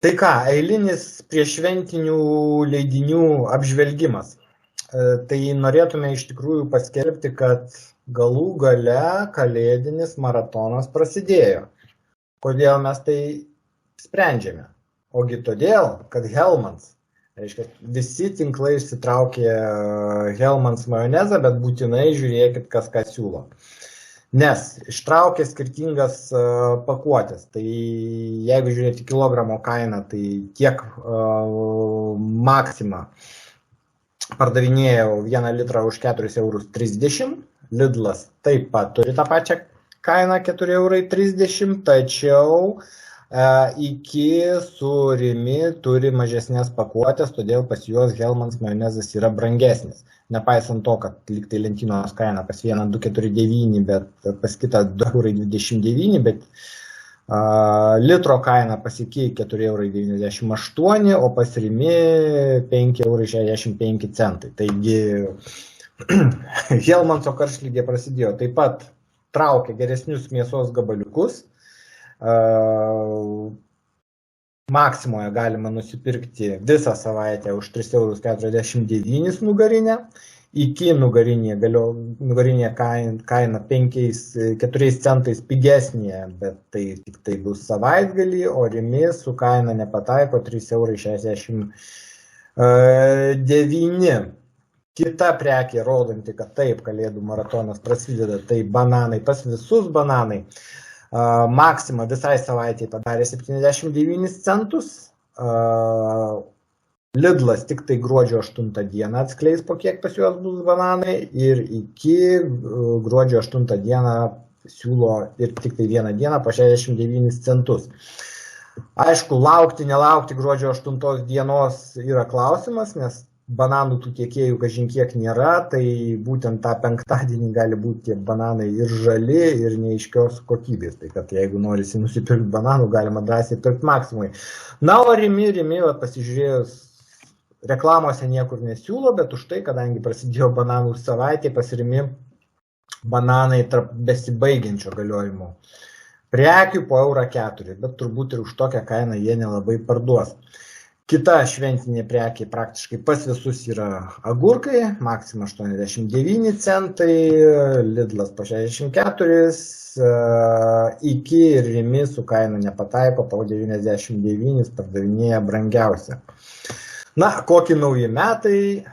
Tai ką, eilinis prieššventinių leidinių apžvelgimas. Tai norėtume iš tikrųjų paskelbti, kad galų gale kalėdinis maratonas prasidėjo. Kodėl mes tai sprendžiame? Ogi todėl, kad Hellmann's, reiškia, visi tinklai išsitraukė Hellmann's majonezą, bet būtinai žiūrėkit, kas ką siūlo. Nes ištraukė skirtingas pakuotės, tai jeigu žiūrėti kilogramo kainą, tai tiek Maxima pardavinėjo 1 litrą už 4,30 €, Lidlas taip pat turi tą pačią kainą 4,30 €, tačiau iki su Rimi turi mažesnės pakuotės, todėl pas juos Hellmann's majonezas yra brangesnis. Nepaisant to, kad liktai lentynos kaina pas vieną 2,49, bet pas kitą 2,29 €, bet litro kaina pasikeiė 4,98 €, o pas Rimi 5,65 €. Taigi Hellmann'so karštligė prasidėjo. Taip pat traukia geresnius mėsos gabaliukus. Maksimoje galima nusipirkti visą savaitę už 3,49 € nugarinę. Iki nugarinė kaina 4 centais pigesnė, bet tai tik tai bus savaitgalį, o Rimi su kaina nepataiko 3,69 €. Kita prekė rodanti, kad taip, kalėdų maratonas prasideda, tai bananai, pas visus bananai. Maxima visai savaitėje padarė 79 centus, Lidlas tik tai gruodžio 8 dieną atskleis, po kiek pas juos bus bananai, ir iki gruodžio 8 dieną siūlo ir tik tai vieną dieną po 69 centus. Aišku, laukti, nelaukti gruodžio 8 dienos yra klausimas, nes bananų tų tiekėjų kažin kiek nėra, tai būtent tą penktadienį gali būti tie bananai ir žali, ir neaiškios kokybės. Tai kad jeigu norisi nusipirkti bananų, galima drąsiai pirkti Maksimui. Na, o Rimi pasižiūrėjus, reklamose niekur nesiūlo, bet už tai, kadangi prasidėjo bananų savaitė, pas Rimi bananai tarp besibaigiančio galiojimo prekių po €4, bet turbūt ir už tokią kainą jie nelabai parduos. Kita šventinė prekė praktiškai pas visus yra agurkai, Maxima 89 centai, Lidlas po 64, iki ir Rimi su kaina nepataiko, po 99 pardavinėja brangiausia. Na, kokie nauji metai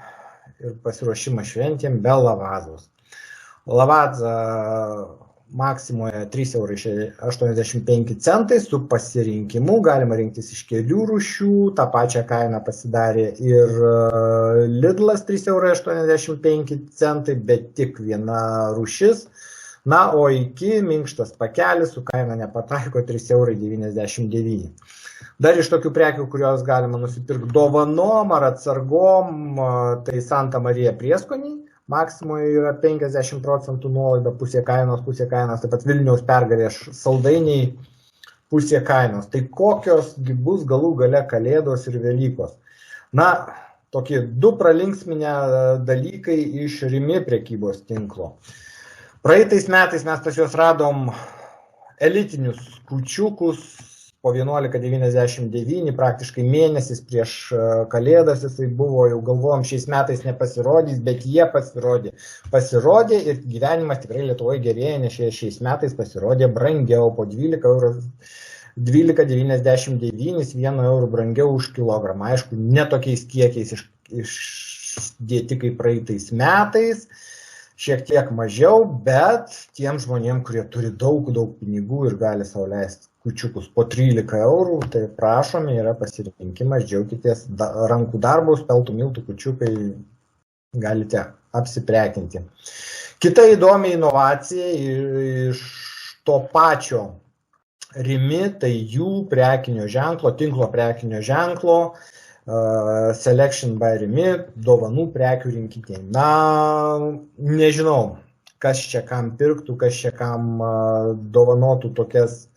ir pasiruošimas šventėm be lavazos. Lavaza Maksimoje 3,85 € su pasirinkimu, galima rinktis iš kelių rūšių, tą pačią kainą pasidarė ir Lidlas 3,85 €, bet tik viena rūšis. Na, o iki minkštas pakelis su kaina nepataiko 3,99 €. Dar iš tokių prekių, kurios galima nusipirkti dovanom ar atsargom, tai Santa Marija prieskoniai. Maksimoje yra 50% nuolaida, pusė kainos, taip pat Vilniaus Pergalės saldainiai pusė kainos. Tai kokios bus galų gale Kalėdos ir Velykos? Na, tokie du pralinksminę dalykai iš Rimi prekybos tinklo. Praeitais metais mes pas juos radom elitinius kūčiukus po 11,99 €, praktiškai mėnesis prieš Kalėdas jisai buvo, jau galvojom šiais metais nepasirodys, bet jie pasirodė ir gyvenimas tikrai Lietuvoje gerėja, nes šiais metais pasirodė brangiau, po 12,99 €, 1 € brangiau už kilogramą. Aišku, netokiais kiekiais išdėti kaip praeitais metais, šiek tiek mažiau, bet tiem žmonėm, kurie turi daug pinigų ir gali sau leisti kūčiukus po 13 €, tai prašome, yra pasirinkimas, džiaukitės rankų darbus, peltų miltų kūčiukai, galite apsiprekinti. Kita įdomi inovacija iš to pačio Rimi, tai jų prekinio ženklo, tinklo prekinio ženklo, Selection by Rimi, dovanų prekių rinkiniai. Na, nežinau, kas čia kam pirktų, kas čia kam dovanotų tokias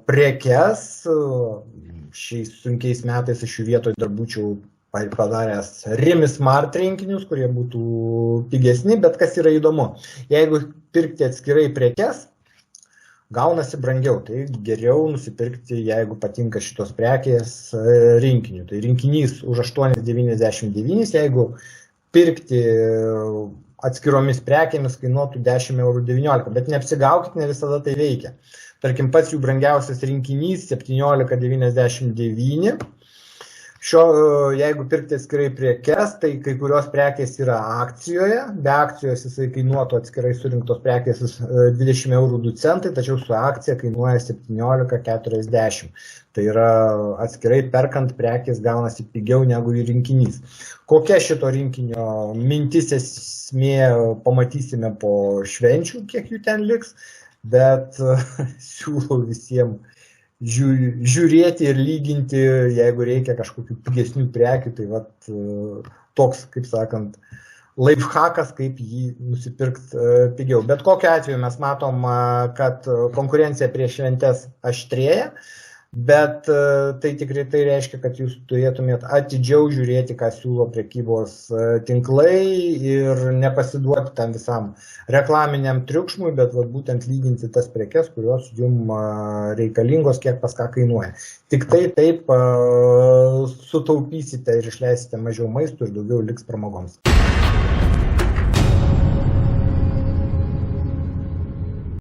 prekes. Šiais sunkiais metais iš jų vietoj dar būčiau padaręs Rimi Smart rinkinius, kurie būtų pigesni, bet kas yra įdomu. Jeigu pirkti atskirai prekes, gaunasi brangiau, tai geriau nusipirkti, jeigu patinka šitos prekės rinkiniu. Tai rinkinys už 8,99, jeigu pirkti atskiromis prekėmis kainuotų 10,19 €, bet neapsigaukit, ne visada tai veikia. Tarkim, pats jų brangiausias rinkinys 17,99. Jeigu pirkti atskirai prekes, tai kai kurios prekės yra akcijoje, be akcijos jisai kainuotų atskirai surinktos prekės 20,02 €, tačiau su akcija kainuoja 17,40 €. Tai yra atskirai perkant prekės gaunasi pigiau negu į rinkinys. Kokia šito rinkinio mintis esmė pamatysime po švenčių, kiek jų ten liks, bet siūlau visiems žiūrėti ir lyginti, jeigu reikia kažkokių pigesnių prekių, tai toks, kaip sakant, lifehackas, kaip jį nusipirkti pigiau. Bet kokiu atveju mes matom, kad konkurencija prieš šventes aštrėja, bet tai tikrai tai reiškia, kad jūs turėtumėt atidžiau žiūrėti, ką siūlo prekybos tinklai ir nepasiduoti tam visam reklaminiam triukšmui, bet būtent lyginti tas prekes, kurios jums reikalingos, kiek pas ką kainuoja. Tik tai taip sutaupysite ir išleisite mažiau maistų ir daugiau liks pramogoms.